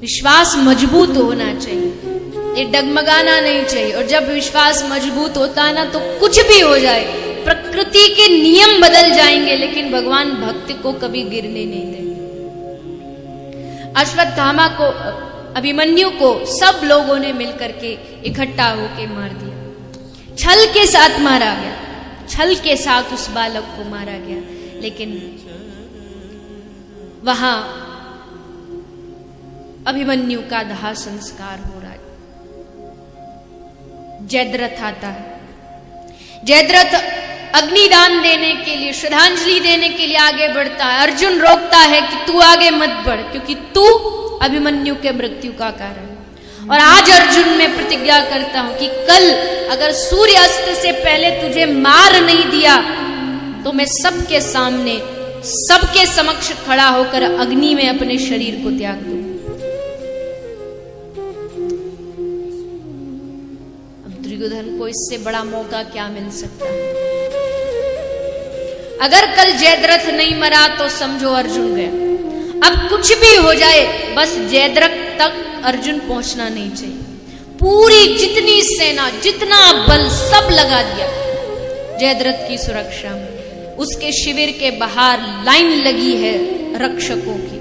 विश्वास मजबूत होना चाहिए, ये डगमगाना नहीं चाहिए। और जब विश्वास मजबूत होता है ना तो कुछ भी हो जाए, प्रकृति के नियम बदल जाएंगे लेकिन भगवान भक्त को कभी गिरने नहीं देंगे। अश्वत्थामा को, अभिमन्यु को सब लोगों ने मिलकर के इकट्ठा होके मार दिया। छल के साथ मारा गया, छल के साथ उस बालक को मारा गया। लेकिन वहां अभिमन्यु का दाह संस्कार हो रहा है। जयद्रथ आता है। जयद्रथ अग्निदान देने के लिए, श्रद्धांजलि देने के लिए आगे बढ़ता है। अर्जुन रोकता है कि तू आगे मत बढ़, क्योंकि तू अभिमन्यु के मृत्यु का कारण। और आज अर्जुन मैं प्रतिज्ञा करता हूं कि कल अगर सूर्यास्त से पहले तुझे मार नहीं दिया तो मैं सबके सामने, सबके समक्ष खड़ा होकर अग्नि में अपने शरीर को त्याग दूं। अब दुर्योधन को इससे बड़ा मौका क्या मिल सकता है? अगर कल जयद्रथ नहीं मरा तो समझो अर्जुन गया। अब कुछ भी हो जाए, बस जयद्रथ तक अर्जुन पहुंचना नहीं चाहिए। पूरी जितनी सेना, जितना बल सब लगा दिया जयद्रथ की सुरक्षा में। उसके शिविर के बाहर लाइन लगी है रक्षकों की।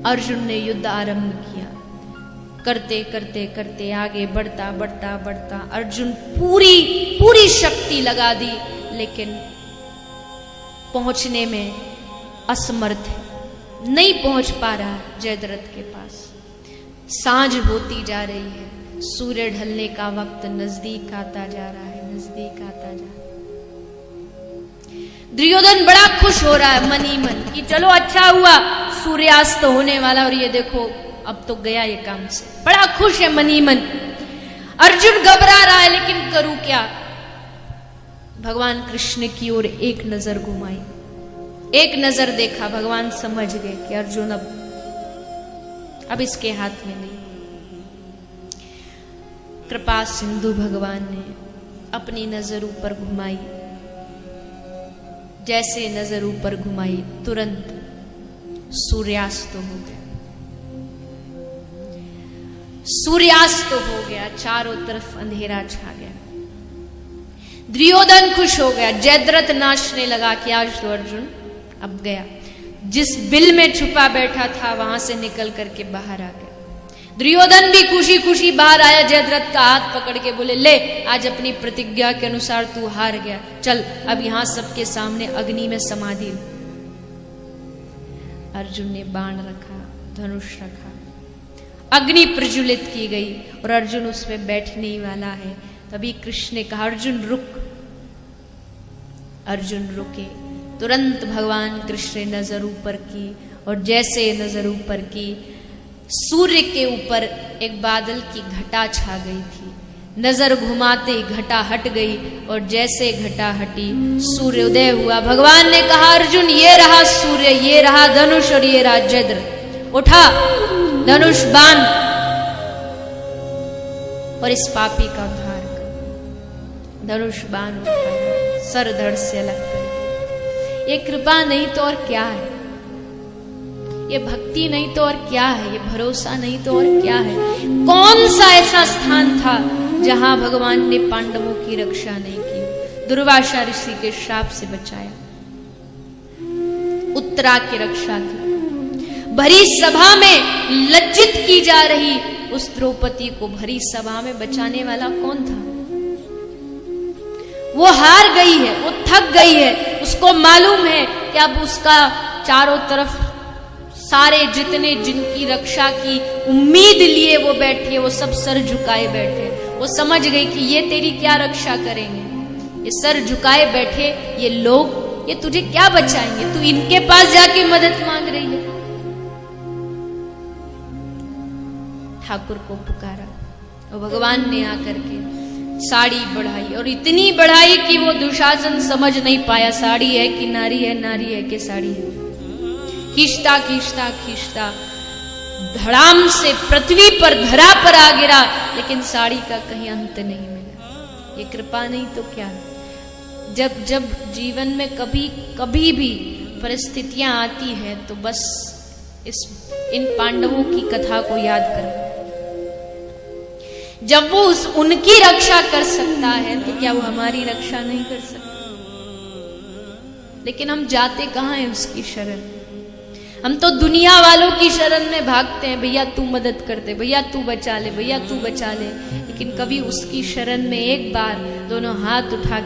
अर्जुन ने युद्ध आरंभ किया। करते करते करते आगे बढ़ता बढ़ता बढ़ता अर्जुन पूरी शक्ति लगा दी, लेकिन पहुंचने में असमर्थ है, नहीं पहुंच पा रहा जयद्रथ के पास। सांझ होती जा रही है, सूर्य ढलने का वक्त नजदीक आता जा रहा है, नजदीक आता जा रहा है। दुर्योधन बड़ा खुश हो रहा है मन ही मन कि चलो अच्छा हुआ, सूर्यास्त होने वाला और ये देखो अब तो गया ये काम से। बड़ा खुश है मन ही मन। अर्जुन घबरा रहा है, लेकिन करूं क्या? भगवान कृष्ण की ओर एक नजर घुमाई, एक नजर देखा। भगवान समझ गए कि अर्जुन अब इसके हाथ में नहीं। कृपा सिंधु भगवान ने अपनी नजर ऊपर घुमाई। जैसे नजर ऊपर घुमाई तुरंत सूर्यास्त हो गया। सूर्यास्त हो गया, चारों तरफ अंधेरा छा गया। दुर्योधन खुश हो गया, जयद्रथ नाचने लगा कि आज तो अर्जुन अब गया। जिस बिल में छुपा बैठा था वहां से निकल करके बाहर आ गया। दुर्योधन भी खुशी खुशी बाहर आया, जयद्रथ का हाथ पकड़ के बोले, ले आज अपनी प्रतिज्ञा के अनुसार तू हार गया, चल अब यहां सबके सामने अग्नि में समाधि। अर्जुन ने बाण रखा, धनुष रखा, अग्नि प्रज्वलित की गई और अर्जुन उसमें बैठने ही वाला है। तभी कृष्ण ने कहा, अर्जुन रुक। अर्जुन रुके। तुरंत भगवान कृष्ण ने नजर ऊपर की और जैसे नजर ऊपर की, सूर्य के ऊपर एक बादल की घटा छा गई थी। नजर घुमाते ही घटा हट गई और जैसे घटा हटी सूर्योदय हुआ। भगवान ने कहा, अर्जुन ये रहा सूर्य, ये रहा धनुष और ये रहा जयद्रथ। उठा धनुष बाण और इस पापी का उद्धार कर। धनुष बाण उठाया, सर धड़ से अलग कर। ये कृपा नहीं तो और क्या है? ये भक्ति नहीं तो और क्या है? ये भरोसा नहीं तो और क्या है? कौन सा ऐसा स्थान था जहां भगवान ने पांडवों की रक्षा नहीं की? दुर्वासा ऋषि के श्राप से बचाया, उत्तरा की रक्षा की। भरी सभा में लज्जित की जा रही उस द्रौपदी को भरी सभा में बचाने वाला कौन था? वो हार गई है, वो थक गई है। उसको मालूम है कि अब उसका चारों तरफ सारे जितने जिनकी रक्षा की उम्मीद लिए वो बैठे, वो सब सर झुकाए बैठे। वो समझ गई कि ये तेरी क्या रक्षा करेंगे, ये सर झुकाए बैठे ये लोग, ये तुझे क्या बचाएंगे? तू इनके पास जाके मदद मांग रही है। ठाकुर को पुकारा और भगवान ने आकर के साड़ी बढ़ाई और इतनी बढ़ाई कि वो दुशासन समझ नहीं पाया साड़ी है कि नारी है, नारी है कि साड़ी है। खींचता खींचता खींचता धड़ाम से पृथ्वी पर धरा पर आ गिरा, लेकिन साड़ी का कहीं अंत नहीं मिला। ये कृपा नहीं तो क्या? जब जब जीवन में कभी कभी भी परिस्थितियां आती है तो बस इन पांडवों की कथा को याद करो। जब वो उनकी रक्षा कर सकता है तो क्या वो हमारी रक्षा नहीं कर सकता? लेकिन हम जाते कहां हैं उसकी शरण? हम तो दुनिया वालों की शरण में भागते हैं, भैया तू मदद कर दे, भैया तू बचा ले, भैया तू बचा ले। लेकिन कभी उसकी शरण में एक बार दोनों हाथ उठा के